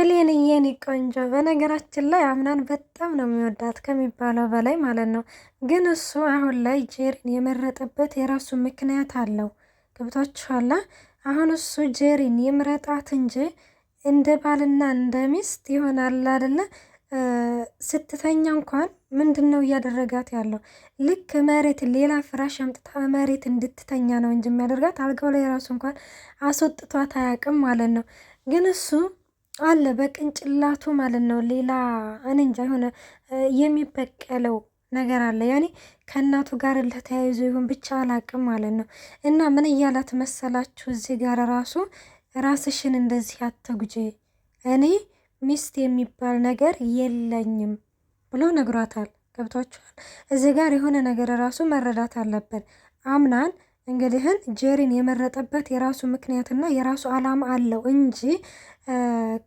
ብሌን የኔ ቆንጆ በነገራችን ላይ አምናን በጣም ነው የሚወዳት ከሚባለው በላይ ማለት ነው። ግን እሱ አሁን ላይ ጄሪን የመረጠበት የራሱ ምክንያት አለው። ገብቷችኋላ? አሁን እሱ ጄሪን ይምረጣት እንጂ እንደ ባልና እንደ ሚስት ይሆናል አይደለ? ስትተኛ እንኳን ምንድን ነው እያደረጋት ያለው? ልክ መሬት ሌላ ፍራሽ አምጥታ መሬት እንድትተኛ ነው እንጂ የሚያደርጋት አልጋው ላይ ራሱ እንኳን አስወጥቷት አያውቅም ማለት ነው። ግን እሱ አለ በቅንጭላቱ ማለት ነው። ሌላ እኔ እንጃ የሆነ የሚበቀለው ነገር አለ። ያኔ ከእናቱ ጋር ለተያይዞ ይሁን ብቻ አላቅም ማለት ነው። እና ምን እያላት መሰላችሁ? እዚህ ጋር ራሱ ራስሽን እንደዚህ አትጉጂ፣ እኔ ሚስት የሚባል ነገር የለኝም ብሎ ነግሯታል። ገብቷችኋል? እዚህ ጋር የሆነ ነገር ራሱ መረዳት አለብን። አምናን እንግዲህን ጄሪን የመረጠበት የራሱ ምክንያትና የራሱ አላማ አለው እንጂ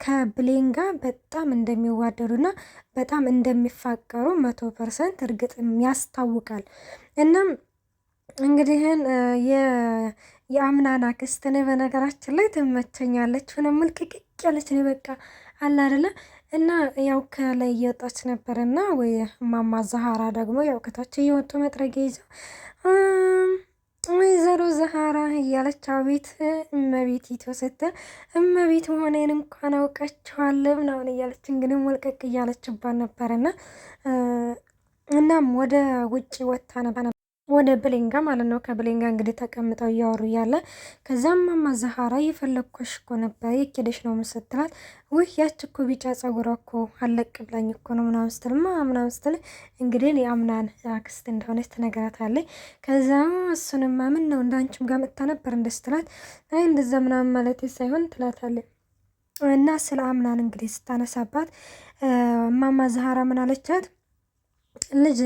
ከብሌን ጋር በጣም እንደሚዋደዱና በጣም እንደሚፋቀሩ 100% እርግጥ ያስታውቃል። እናም እንግዲህን የአምናን አክስት እኔ በነገራችን ላይ ትመቸኛለች። ሆነ ምልቅቅ ያለች ነው በቃ አለ አይደለ? እና ያው ከላይ እየወጣች ነበርና ወይ ማማ ዛሃራ ደግሞ ያው ከታች እየወጡ መጥረጊያ ይዘው ወይዘሮ ዛሃራ እያለች አቤት እመቤት ይቶ ስትል እመቤት መሆኔን እንኳን አውቃችኋለሁ ምናምን እያለች እንግዲህ ወልቀቅ እያለችባት ነበርና እናም ወደ ውጭ ወጥታ ነበር ወደ ብሌንጋ ማለት ነው። ከብሌንጋ እንግዲህ ተቀምጠው እያወሩ እያለ ከዛም ማማ ዛሃራ እየፈለግኩሽ እኮ ነበር የኬደሽ ነው ስትላት፣ ውይ ያች እኮ ቢጫ ጸጉሯ እኮ አለቅ ብላኝ እኮ ነው ምናምን ስትል ምናምን ስትል እንግዲህ የአምናን አክስት እንደሆነች ትነግራታለች። ከዛ እሱንማ ምን ነው እንዳንቺም ጋር መጥታ ነበር እንደ ስትላት፣ አይ እንደዛ ምናምን ማለት ሳይሆን ትላታለች። እና ስለ አምናን እንግዲህ ስታነሳባት ማማ ዛሃራ ምን አለቻት? ልጅ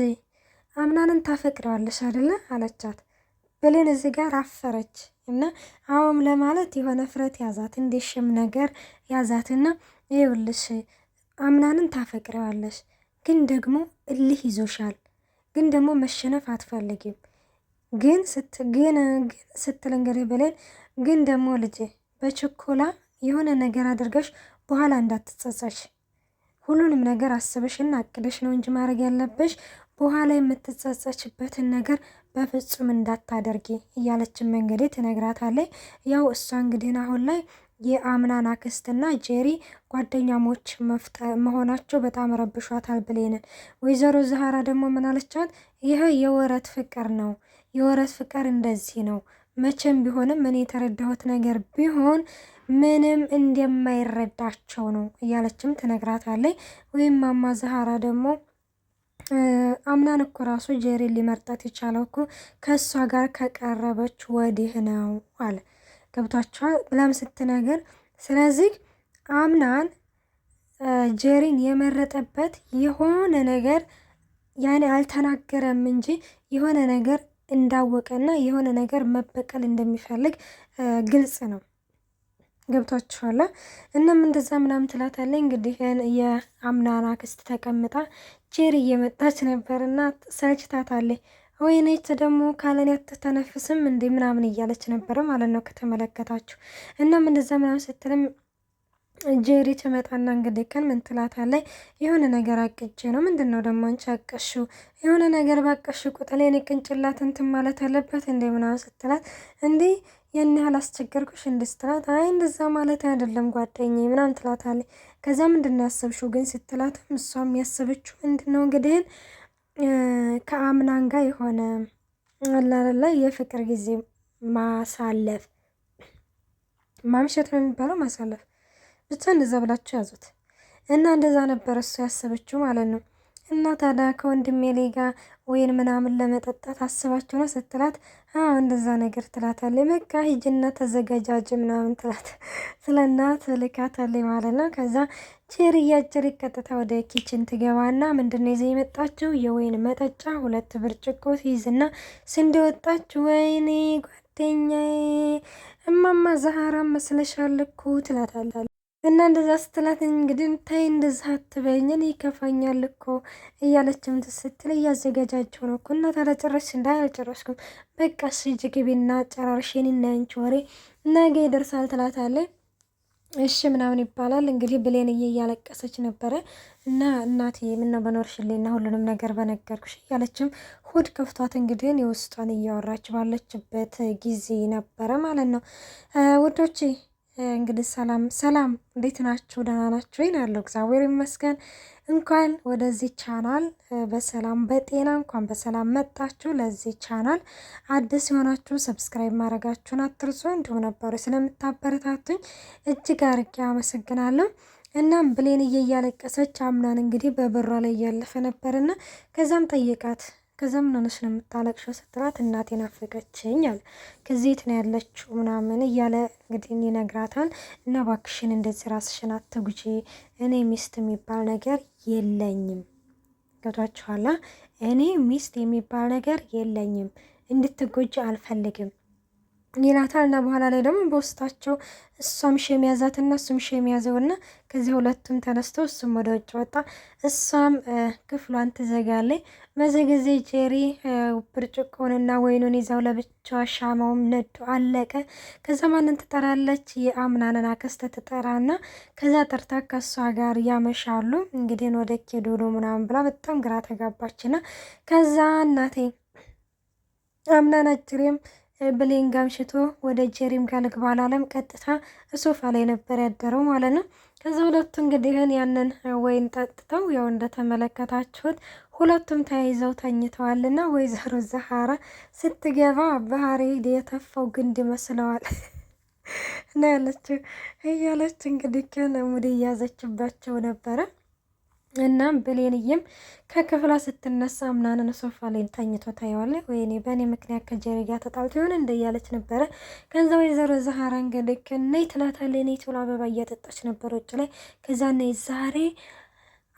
አምናንን ታፈቅረዋለሽ አይደለ አለቻት። ብሌን እዚህ ጋር አፈረች እና አሁም ለማለት የሆነ ፍረት ያዛት እንደሽም ነገር ያዛትና ይኸውልሽ አምናንን ታፈቅረዋለሽ፣ ግን ደግሞ እልህ ይዞሻል፣ ግን ደግሞ መሸነፍ አትፈልጊም። ግን ስትል እንግዲህ ብሌን ግን ደግሞ ልጄ በችኮላ የሆነ ነገር አድርገሽ በኋላ እንዳትጸጸሽ፣ ሁሉንም ነገር አስበሽና አቅደሽ ነው እንጂ ማድረግ ያለብሽ በኋላ የምትጸጸችበትን ነገር በፍጹም እንዳታደርጊ እያለችን መንገዴ ትነግራታለች። ያው እሷ እንግዲህ አሁን ላይ የአምናን አክስትና ጄሪ ጓደኛሞች መሆናቸው በጣም ረብሿታል ብሌንን። ወይዘሮ ዛሃራ ደግሞ ምን አለቻት? ይህ የወረት ፍቅር ነው፣ የወረት ፍቅር እንደዚህ ነው፣ መቼም ቢሆንም እኔ የተረዳሁት ነገር ቢሆን ምንም እንደማይረዳቸው ነው እያለችም ትነግራታለች። ወይም ማማ ዛሃራ ደግሞ አምናን እኮ ራሱ ጄሪን ሊመርጣት የቻለው እኮ ከእሷ ጋር ከቀረበች ወዲህ ነው አለ። ገብቷቸዋል ብላም ስትነገር፣ ስለዚህ አምናን ጄሪን የመረጠበት የሆነ ነገር ያኔ አልተናገረም እንጂ የሆነ ነገር እንዳወቀና የሆነ ነገር መበቀል እንደሚፈልግ ግልጽ ነው። ገብቷችኋላ? እናም እንደዛ ምናምን ትላታለች። እንግዲህ የአምናን አክስት ተቀምጣ ጄሪ እየመጣች ነበርና ሰልችታታለች። ወይኔት ደግሞ ካለኔ አትተነፍስም እንዴ ምናምን እያለች ነበረ ማለት ነው ከተመለከታችሁ። እናም እንደዛ ምናምን ስትልም ጄሪ ትመጣና እንግዲህ ከን ምን ትላታለች? የሆነ ነገር አቅጄ ነው። ምንድን ነው ደግሞ አንቺ አቀሽው? የሆነ ነገር ባቀሽ ቁጥር የኔ ቅንጭላት እንትን ማለት አለበት እንዴ ምናምን ስትላት፣ እንዴ ያን ያህል አስቸገርኩሽ እንድስትላት፣ አይ እንደዛ ማለት አይደለም ጓደኛዬ ምናምን ትላታለች። ከዛ ምንድን ነው ያሰብሽው ግን ስትላትም እሷም ያሰበችው ምንድን ነው እንግዲህ ከአምናን ጋር የሆነ አላላ የፍቅር ጊዜ ማሳለፍ፣ ማምሸት ነው የሚባለው ማሳለፍ፣ ብቻ እንደዛ ብላችሁ ያዙት እና እንደዛ ነበር እሱ ያሰበችው ማለት ነው። እና ታዲያ ከወንድሜ ላይ ጋር ወይን ምናምን ለመጠጣት አስባችሁ ነው ስትላት፣ አዎ እንደዛ ነገር ትላታለች። በቃ ሂጅና ተዘጋጃጅ ምናምን ትላት ስለ እናት ልካታለች ማለት ነው። ከዛ ቼሪ እያጀሪ ቀጥታ ወደ ኪችን ትገባና ምንድነው ይዘ የመጣችው? የወይን መጠጫ 2 ብርጭቆ ትይዝና ስንደወጣች፣ ወይኔ ጓደኛዬ እማማ ዛሃራ መስለሻል እኮ ትላታለች። እና እንደዛ ስትላት እንግዲህ ታይ እንደዛ አትበይኝ ይከፋኛል እኮ እያለችም ስትል እያዘጋጃቸው ነው እኮ እና ታዲያ ጨረስሽ? አልጨረስኩም፣ በቃ ሂጂ ግቢና ጨራርሽ፣ የኔና ያንቺ ወሬ ነገ ይደርሳል ትላታለች። እሺ ምናምን ይባላል እንግዲህ ብሌንዬ እያለቀሰች ነበረ እና እናቴ ምነው በኖርሽልኝና ሁሉንም ነገር በነገርኩሽ እያለችም ሆድ ከፍቷት እንግዲህ የውስጧን እያወራች ባለችበት ጊዜ ነበረ ማለት ነው ውዶቼ። እንግዲህ ሰላም ሰላም፣ እንዴት ናችሁ? ደህና ናችሁ ወይ? ያለው እግዚአብሔር ይመስገን። እንኳን ወደዚህ ቻናል በሰላም በጤና እንኳን በሰላም መጣችሁ። ለዚህ ቻናል አዲስ የሆናችሁ ሰብስክራይብ ማድረጋችሁን አትርሱ። እንዲሁም ነበሩ ስለምታበረታቱኝ እጅግ አርጌ አመሰግናለሁ። እናም ብሌንዬ እያለቀሰች አምናን እንግዲህ በበሯ ላይ እያለፈ ነበርና ከዛም ጠየቃት። ከዛ ምን ሆነሽ ነው የምታለቅሽው ስትላት እናቴ ናፈቀችኝ አለ። ከዚህ የት ነው ያለችው ምናምን እያለ እንግዲህ ይነግራታል። እና እባክሽን እንደዚህ ራስሽን አትጉጂ፣ እኔ ሚስት የሚባል ነገር የለኝም። ገብቷችኋላ? እኔ ሚስት የሚባል ነገር የለኝም፣ እንድትጎጂ አልፈልግም ይላታል። እና በኋላ ላይ ደግሞ በውስጣቸው እሷም ሼም ያዛትና እሱም ሼም ያዘውና ከዚህ ሁለቱም ተነስተው እሱም ወደ ውጭ ወጣ፣ እሷም ክፍሏን ትዘጋለች። በዚህ ጊዜ ጄሪ ብርጭቆንና ወይኑን ይዛው ለብቻዋ ሻማውም ነዱ አለቀ። ከዛ ማንን ትጠራለች? የአምናንን አክስት ትጠራና ከዛ ጠርታ ከእሷ ጋር ያመሻሉ። እንግዲህ ወደ ኬዶሎ ምናምን ብላ በጣም ግራ ተጋባችና ከዛ እናቴ አምናን አጅሬም ብሌን ጋምሽቶ ወደ ጄሪም ጋር ልግባ አላለም። ቀጥታ ሶፋ ላይ ነበር ያደረው ማለት ነው። ከዛ ሁለቱ እንግዲህን ያንን ወይን ጠጥተው ያው እንደተመለከታችሁት ሁለቱም ተያይዘው ተኝተዋልና ወይዘሮ ዛሃራ ስትገባ ባህሪ የተፋው ግንድ መስለዋል እና ያለችው እያለች እንግዲህ ሙድ እያዘችባቸው ነበረ። እናም ብሌንዬም ከክፍሏ ስትነሳ ምናምን ሶፋ ላይ ተኝቶ ታየዋለች። ወይኔ በእኔ ምክንያት ከጀሪ ጋር ተጣልቶ ይሆን እንደ እያለች ነበረ። ከዛ ወይዘሮ ዛሃራ እንግዲህ ነይ ትላታለች። ነይ ትላ አበባ እያጠጣች ነበር ውጭ ላይ። ከዛ ነይ ዛሬ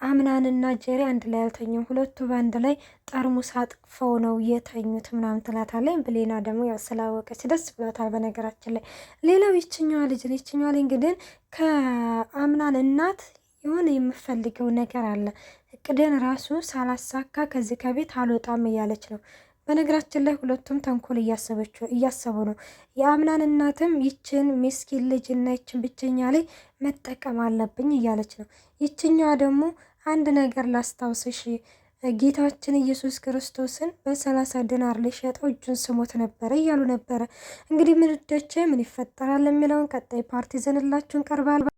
አምናንና ጀሪ አንድ ላይ አልተኙም፣ ሁለቱ በአንድ ላይ ጠርሙስ አጥፈው ነው የተኙት ምናምን ትላታለች። ብሌና ደግሞ ያው ስላወቀች ደስ ብሏታል። በነገራችን ላይ ሌላው ይችኛዋ ልጅ ይችኛዋ ልጅ እንግዲህ ከአምናን እናት የሆነ የምፈልገው ነገር አለ፣ እቅድን ራሱ ሳላሳካ ከዚህ ከቤት አልወጣም እያለች ነው። በነገራችን ላይ ሁለቱም ተንኮል እያሰቡ ነው። የአምናን እናትም ይችን ሚስኪን ልጅ እና ይችን ብቸኛ ላይ መጠቀም አለብኝ እያለች ነው። ይችኛዋ ደግሞ አንድ ነገር ላስታውስሽ፣ ጌታችን ኢየሱስ ክርስቶስን በ30 ዲናር ሊሸጠው እጁን ስሞት ነበረ እያሉ ነበረ። እንግዲህ ምንዶቼ ምን ይፈጠራል የሚለውን ቀጣይ ፓርቲ ዘንላችሁን ቀርባል።